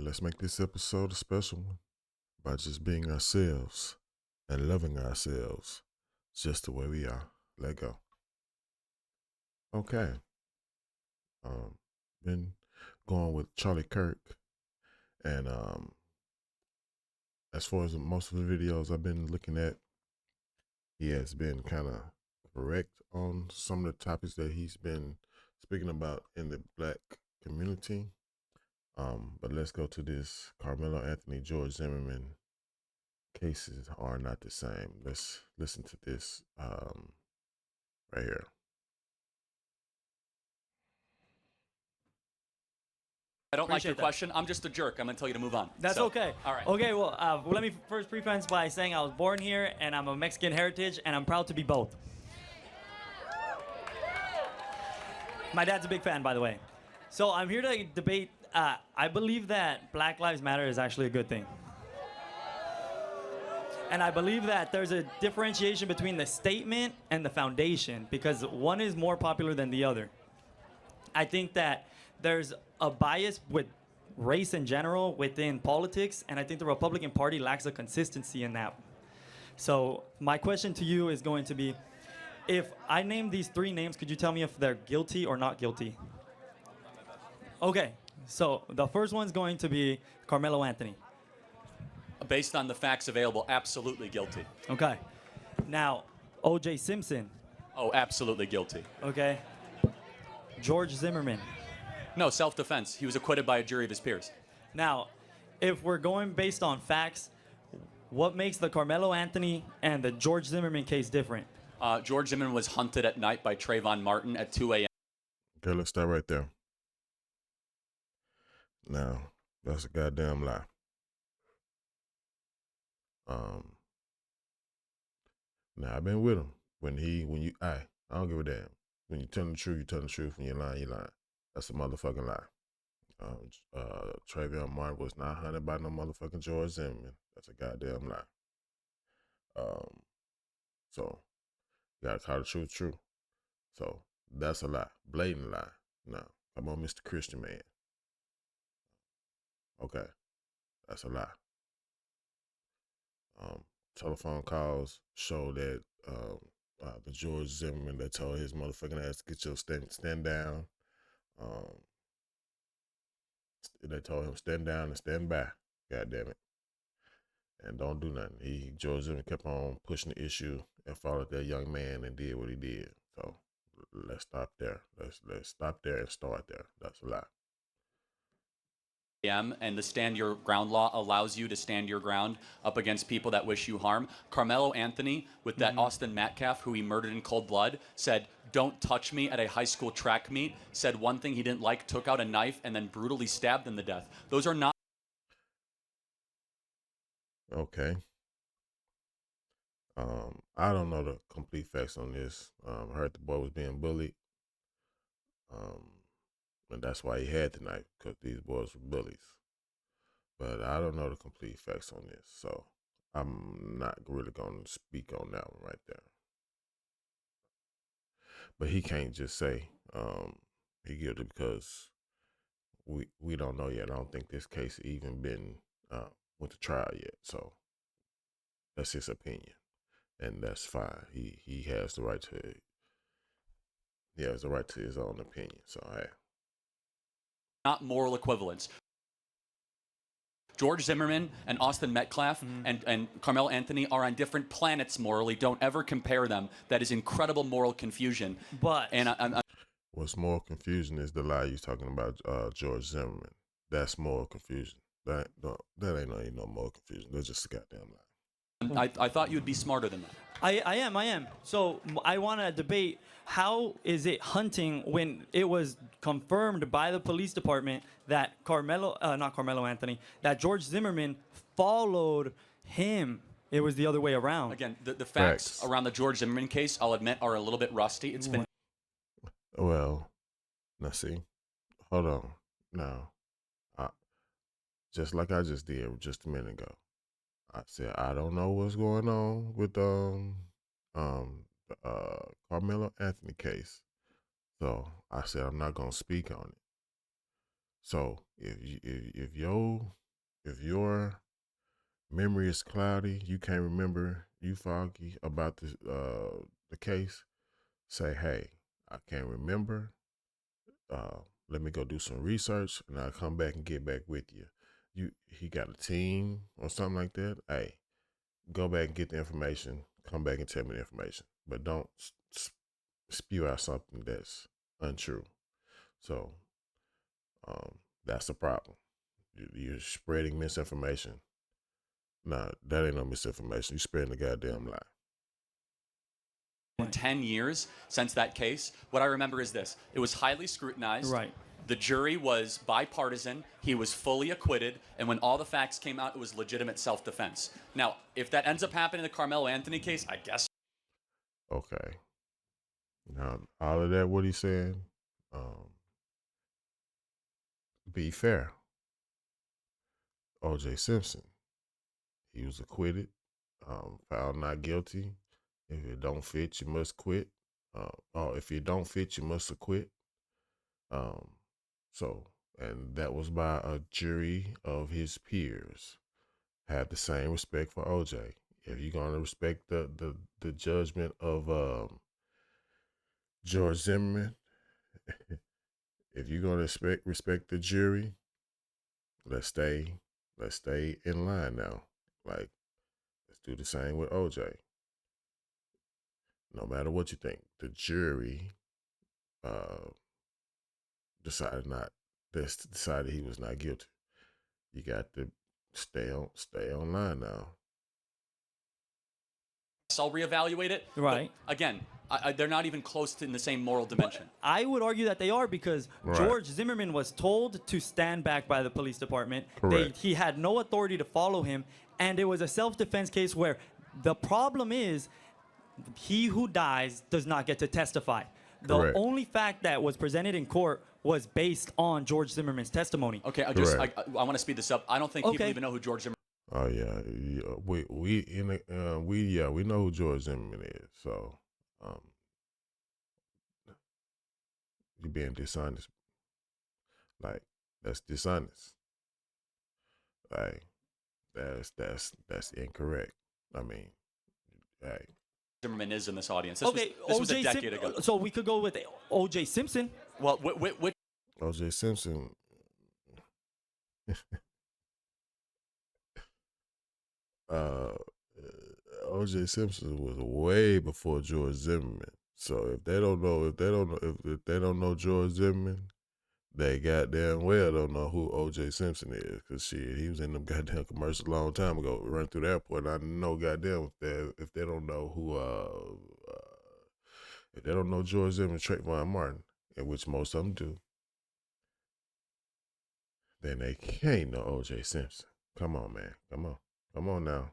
let's make this episode a special one by just being ourselves and loving ourselves just the way we are. Let go. Okay. Been going with Charlie Kirk, and as far as most of the videos I've been looking at, he has been kind of correct on some of the topics that he's been speaking about in the black community. But let's go to this Karmelo Anthony, George Zimmerman cases are not the same. Let's listen to this right here. I don't like your question. I'm just a jerk. I'm going to tell you to move on. That's okay. All right. Okay, well, let me first preface by saying I was born here and I'm a Mexican heritage and I'm proud to be both. My dad's a big fan, by the way. So I'm here to debate. I believe that Black Lives Matter is actually a good thing. And I believe that there's a differentiation between the statement and the foundation because one is more popular than the other. I think that there's a bias with race in general within politics, and I think the Republican Party lacks a consistency in that. So my question to you is going to be, if I name these three names, could you tell me if they're guilty or not guilty? Okay, so the first one's going to be Karmelo Anthony. Based on the facts available, absolutely guilty. Okay. Now, O.J. Simpson. Oh, absolutely guilty. Okay. George Zimmerman. No, self-defense. He was acquitted by a jury of his peers. Now, if we're going based on facts, what makes the Karmelo Anthony and the George Zimmerman case different? George Zimmerman was hunted at night by Trayvon Martin at 2 a.m. Okay, let's start right there. Now, that's a goddamn lie. Now I've been with him I don't give a damn. When you tell the truth, you tell the truth. When you're lying, you lying. That's a motherfucking lie. Trayvon Martin was not hunted by no motherfucking George Zimmerman. That's a goddamn lie. So you gotta call the truth true. So that's a lie, blatant lie. Now, come on, Mr. Christian man. Okay, that's a lie. Telephone calls show that the George Zimmerman that told his motherfucking ass to get your stand down. They told him stand down and stand by. God damn it. And don't do nothing. George Zimmerman kept on pushing the issue and followed that young man and did what he did. So let's stop there. Let's stop there and start there. That's a lie. And the stand your ground law allows you to stand your ground up against people that wish you harm. Karmelo Anthony, with that Austin Metcalf, who he murdered in cold blood, said, "Don't touch me" at a high school track meet, said one thing he didn't like, took out a knife, and then brutally stabbed him to death. Those are not... Okay. I don't know the complete facts on this. I heard the boy was being bullied. And that's why he had the knife, because these boys were bullies. But I don't know the complete facts on this, so I'm not really going to speak on that one right there. But he can't just say he guilty because we don't know yet. I don't think this case even been went to trial yet. So that's his opinion, and that's fine. He has the right to his own opinion. So hey. Not moral equivalents. George Zimmerman and Austin Metcalf and Karmelo Anthony are on different planets morally. Don't ever compare them. That is incredible moral confusion. But what's moral confusion is the lie you're talking about, George Zimmerman. That's moral confusion. That ain't no moral confusion. That's just a goddamn lie. I thought you'd be smarter than that. I am. So I want to debate, how is it hunting when it was confirmed by the police department that that George Zimmerman followed him? It was the other way around. Again, the facts around the George Zimmerman case, I'll admit, are a little bit rusty. It's been... Well, now see, hold on. Now, just like I just did just a minute ago, I said I don't know what's going on with Karmelo Anthony case, so I said I'm not gonna speak on it. So if your memory is cloudy, you can't remember, you foggy about the case, say, hey, I can't remember. Let me go do some research and I'll come back and get back with you. He got a team or something like that. Hey, go back and get the information, come back and tell me the information. But don't spew out something that's untrue. So that's the problem. You're spreading misinformation. Nah, that ain't no misinformation. You're spreading the goddamn lie. In 10 years since that case, what I remember is this. It was highly scrutinized. Right. The jury was bipartisan. He was fully acquitted. And when all the facts came out, it was legitimate self-defense. Now, if that ends up happening in the Karmelo Anthony case, I guess. Okay. Now, all of that, what he's saying, be fair. O.J. Simpson, he was acquitted, found not guilty. If it don't fit, you must quit. If it don't fit, you must acquit. And that was by a jury of his peers. Have the same respect for OJ. If you're gonna respect the judgment of George Zimmerman, if you're gonna respect the jury, let's stay in line now. Like, let's do the same with OJ. No matter what you think, the jury decided he was not guilty. You got to stay on line now. I'll reevaluate it. Right. But again, they're not even close to in the same moral dimension. But I would argue that they are because Right. George Zimmerman was told to stand back by the police department. Correct. He had no authority to follow him, and it was a self-defense case where the problem is he who dies does not get to testify. The Correct. only fact that was presented in court was based on George Zimmerman's testimony. Okay, I want to speed this up. I don't think people Okay. even know who George Zimmerman. Oh yeah, we know who George Zimmerman is. So, you're being dishonest. Like, that's dishonest. Like, that's incorrect. I mean, hey, Zimmerman is in this audience. This Okay, was a decade ago. So we could go with O.J. Simpson. Well, which O.J. Simpson. O.J. Simpson was way before George Zimmerman. So if they don't know George Zimmerman, they goddamn well don't know who O.J. Simpson is. Cause shit, he was in them goddamn commercials a long time ago. Run through the airport. And I know goddamn if they don't know who if they don't know George Zimmerman, Trayvon Martin, in which most of them do, then they can't know O.J. Simpson. Come on, man. Come on now.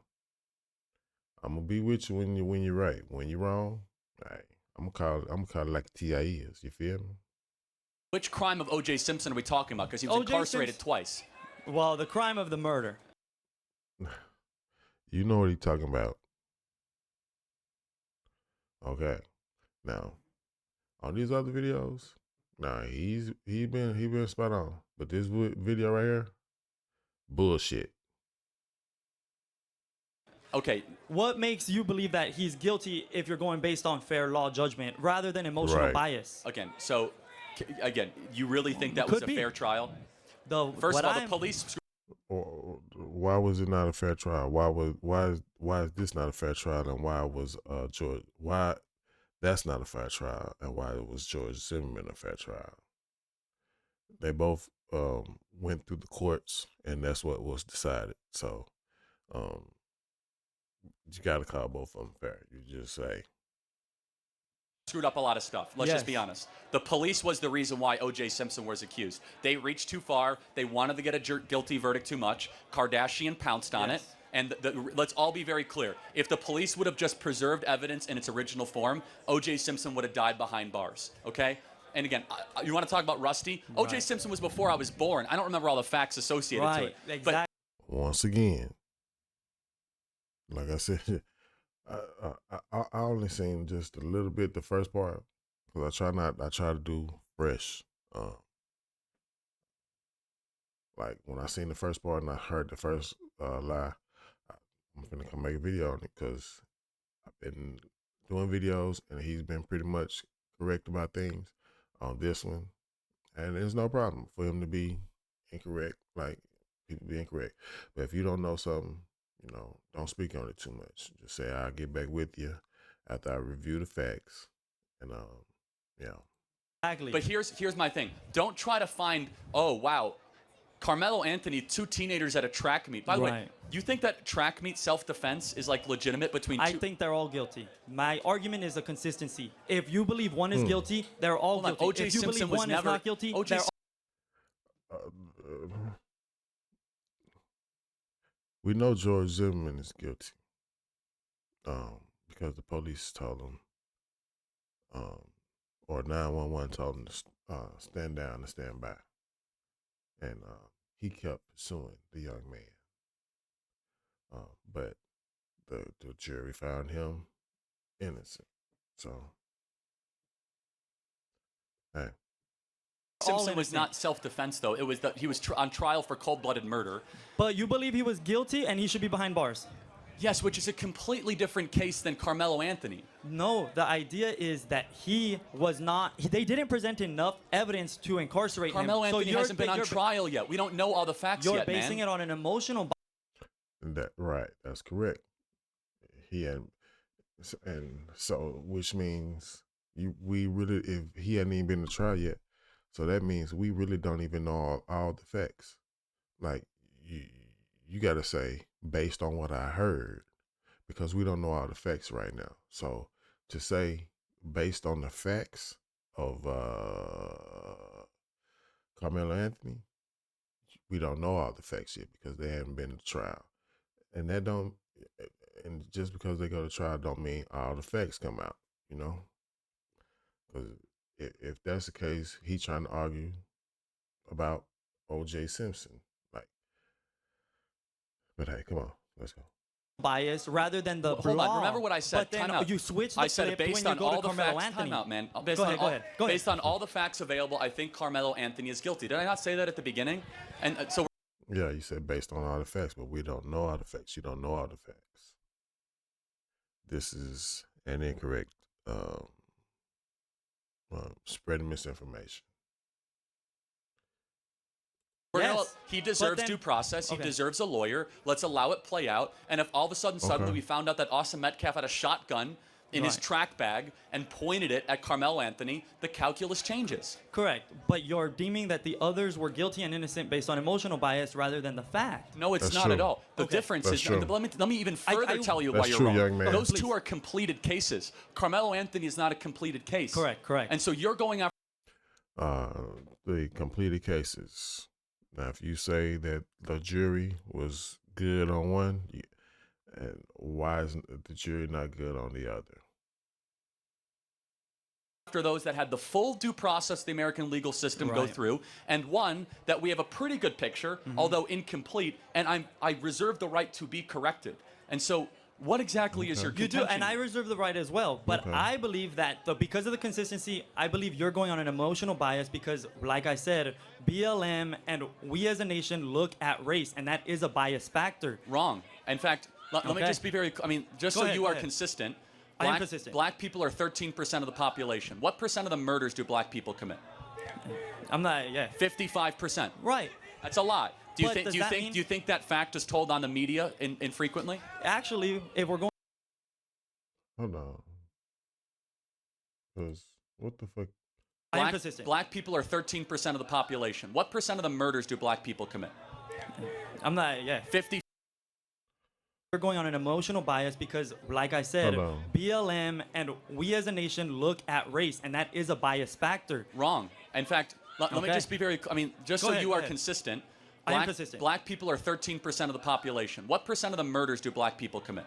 I'm gonna be with you when you're right. When you're wrong, right, I'm gonna call it like T.I. is. You feel me? which crime of O.J. Simpson are we talking about? Because he was O.J. incarcerated Simpson- twice. Well, the crime of the murder. You know what he's talking about. Okay. Now, on these other videos, nah, he been spot on. But this video right here, bullshit. Okay, What makes you believe that he's guilty if you're going based on fair law judgment rather than emotional Right. bias? again, you really think that was Could a be. fair trial? The First what of all, the I'm- police. Why was it not a fair trial? Why is this not a fair trial? And why was George? Why that's not a fair trial? And why was George Zimmerman a fair trial? They both went through the courts, and that's what was decided. So, you got to call both of them fair. You just say, Screwed up a lot of stuff. Let's just be Yes. honest. The police was the reason why O.J. Simpson was accused. They reached too far. They wanted to get a guilty verdict too much. Kardashian pounced on Yes. it. And let's all be very clear. If the police would have just preserved evidence in its original form, O.J. Simpson would have died behind bars. Okay? And again, you want to talk about Rusty? O.J. Right. Simpson was before I was born. I don't remember all the facts associated to Right, it. But exactly. once again, like I said, I only seen just a little bit the first part because I try to do fresh Like when I seen the first part and I heard the first lie, I'm finna come make a video on it because I've been doing videos and he's been pretty much correct about things on this one. And there's no problem for him to be incorrect, like people be incorrect. But if you don't know something, don't speak on it too much. Just say, I'll get back with you after I review the facts. And, yeah. Exactly. But here's my thing. Don't try to find, oh, wow, Karmelo Anthony, 2 teenagers at a track meet. By the way, you think that track meet self-defense is like legitimate between two? I think they're all guilty. My argument is a consistency. If you believe one is guilty, they're all guilty. O.J. If you Simpson believe was one never, is not guilty, they're all We know George Zimmerman is guilty because the police told him, or 911 told him to stand down and stand by. And he kept pursuing the young man. But the jury found him innocent. So, hey. Simpson was not self-defense, though. It was that he was on trial for cold-blooded murder. But you believe he was guilty and he should be behind bars? Yes, which is a completely different case than Karmelo Anthony. No, the idea is that he was not. They didn't present enough evidence to incarcerate him. Carmelo Anthony hasn't been on trial yet. We don't know all the facts yet, man. You're basing it on an emotional. Right, that's correct. He had, and so which means we really, if he hadn't even been to trial yet, so that means we really don't even know all the facts. Like you got to say based on what I heard, because we don't know all the facts right now. So to say based on the facts of Carmelo Anthony, we don't know all the facts yet because they haven't been to trial. And that don't, and just because they go to trial don't mean all the facts come out, Because if that's the case, he's trying to argue about O.J. Simpson. But hey, come on, let's go. Bias rather than the Hold on, remember what I said. But then Time out. you switch the I said clip based when on you go all to the Carmelo facts. Anthony. Time out, man. Go ahead. Based on all the facts available, I think Carmelo Anthony is guilty. Did I not say that at the beginning? And so. Yeah, you said based on all the facts, but we don't know all the facts. You don't know all the facts. This is an incorrect spreading misinformation. Yes, he deserves due process. He deserves a lawyer. Let's allow it play out. And if all of a suddenly we found out that Austin Metcalf had a shotgun in his track bag and pointed it at Carmelo Anthony, the calculus changes. Correct. But you're deeming that the others were guilty and innocent based on emotional bias rather than the fact. No, it's not at all. The difference is, let me even further tell you why you're wrong. Young man. Those two are completed cases. Carmelo Anthony is not a completed case. Correct. And so you're going after the completed cases. Now, if you say that the jury was good on one, and why is the jury not good on the other? After those that had the full due process the American legal system go through, and one that we have a pretty good picture, although incomplete, and I reserve the right to be corrected. And so what exactly is your contention? You do, and I reserve the right as well. But I believe that because of the consistency, I believe you're going on an emotional bias because, like I said, BLM and we as a nation look at race, and that is a bias factor. Wrong. In fact, let me just be just so you are consistent. I am consistent. Black people are 13% of the population. What percent of the murders do black people commit? I'm not, 55%. Right. That's a lot. Do you think that fact is told on the media infrequently? Actually, if we're going. Hold on. Because what the fuck? I am consistent. Black people are 13% of the population. What percent of the murders do black people commit? I'm not, 50. We're going on an emotional bias because, like I said, BLM and we as a nation look at race, and that is a bias factor. Wrong. In fact, let me just be just so you are consistent. I am consistent. Black people are 13% of the population. What percent of the murders do black people commit?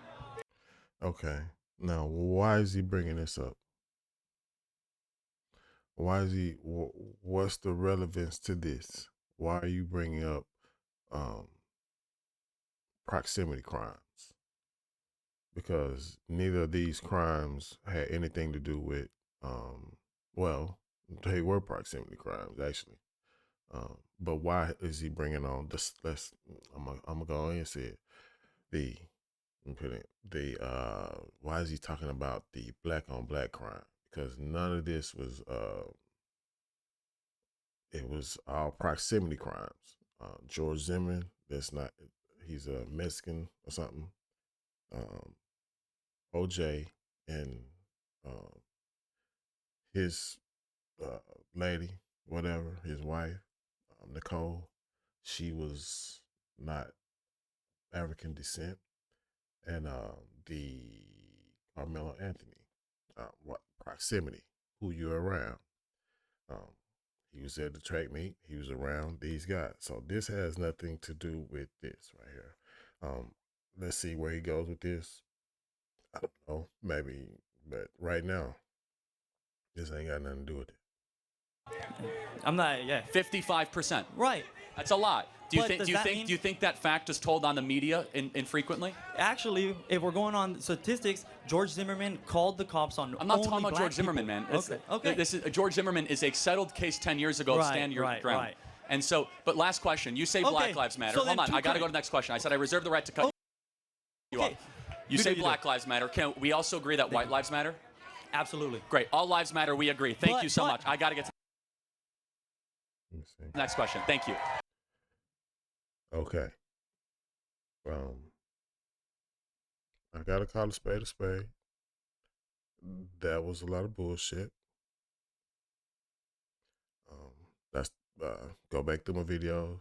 Okay. Now, why is he bringing this up? What's the relevance to this? Why are you bringing up proximity crimes? Because neither of these crimes had anything to do with, they were proximity crimes, actually. But why is he bringing on this? I'm gonna go ahead and say it. The put it the why is he talking about the black on black crime? Because none of this was it was all proximity crimes. George Zimmerman, that's not, he's a Mexican or something. OJ and uh, his uh, lady, whatever, his wife, Nicole, she was not African descent, and the Carmelo Anthony, what proximity, who you're around. Um, he was at the track meet. He was around these guys. So this has nothing to do with this right here. Let's see where he goes with this. I don't know, maybe, but right now, this ain't got nothing to do with it. I'm not. Yeah. 55%. Right. That's a lot. Do you But think? does Do you that think? mean- Do you think that fact is told on the media infrequently? Actually, if we're going on statistics, George Zimmerman called the cops on. I'm not only talking about black George Zimmerman, people. man. It's- Okay. This is George Zimmerman is a settled case 10 years ago. Right, Stand your right, ground. right. And so, but last question. You say Okay, Black Lives Matter. so Hold then on. two I got to go cri- to the next question. I said I reserve the right to cut you off. Okay. You You say do. Black Lives Matter. Can we also agree that White Lives Matter? Absolutely. Great. All lives matter. We agree. Thank But- you so but- much. I got to get to Let me see. the next question. Thank you. Okay. I gotta call a spade a spade. That was a lot of bullshit. That's go back through my videos.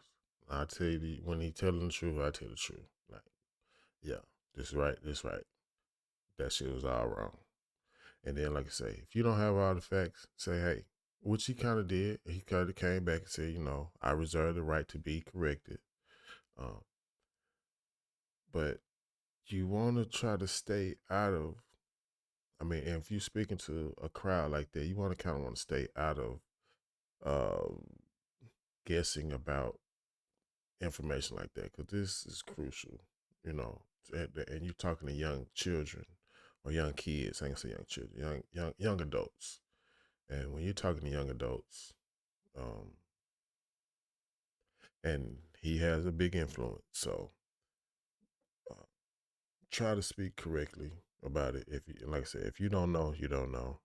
I tell you when he telling the truth, I tell the truth. Like, yeah, this right, this right. That shit was all wrong. And then, like I say, if you don't have all the facts, say, hey, which he kind of did. He kind of came back and said, you know, I reserve the right to be corrected. But you want to try to stay out of, I mean, if you're speaking to a crowd like that, you want to stay out of guessing about information like that, because this is crucial, you know, and you're talking to young children or young kids. I ain't gonna say young children, young adults. And when you're talking to young adults, and he has a big influence, so try to speak correctly about it. If you, like I said, if you don't know, you don't know.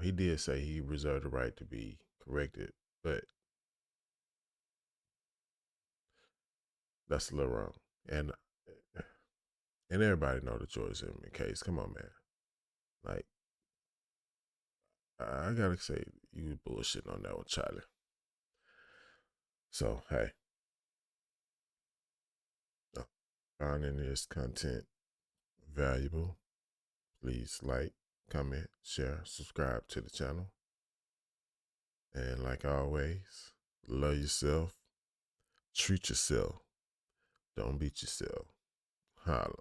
He did say he reserved the right to be corrected, but that's a little wrong. And everybody know the George Zimmerman case. Come on, man. Like, I gotta say, you bullshitting on that one, Charlie. So, hey, finding this content valuable, please like, comment, share, subscribe to the channel. And like always, love yourself, treat yourself, don't beat yourself. Holla.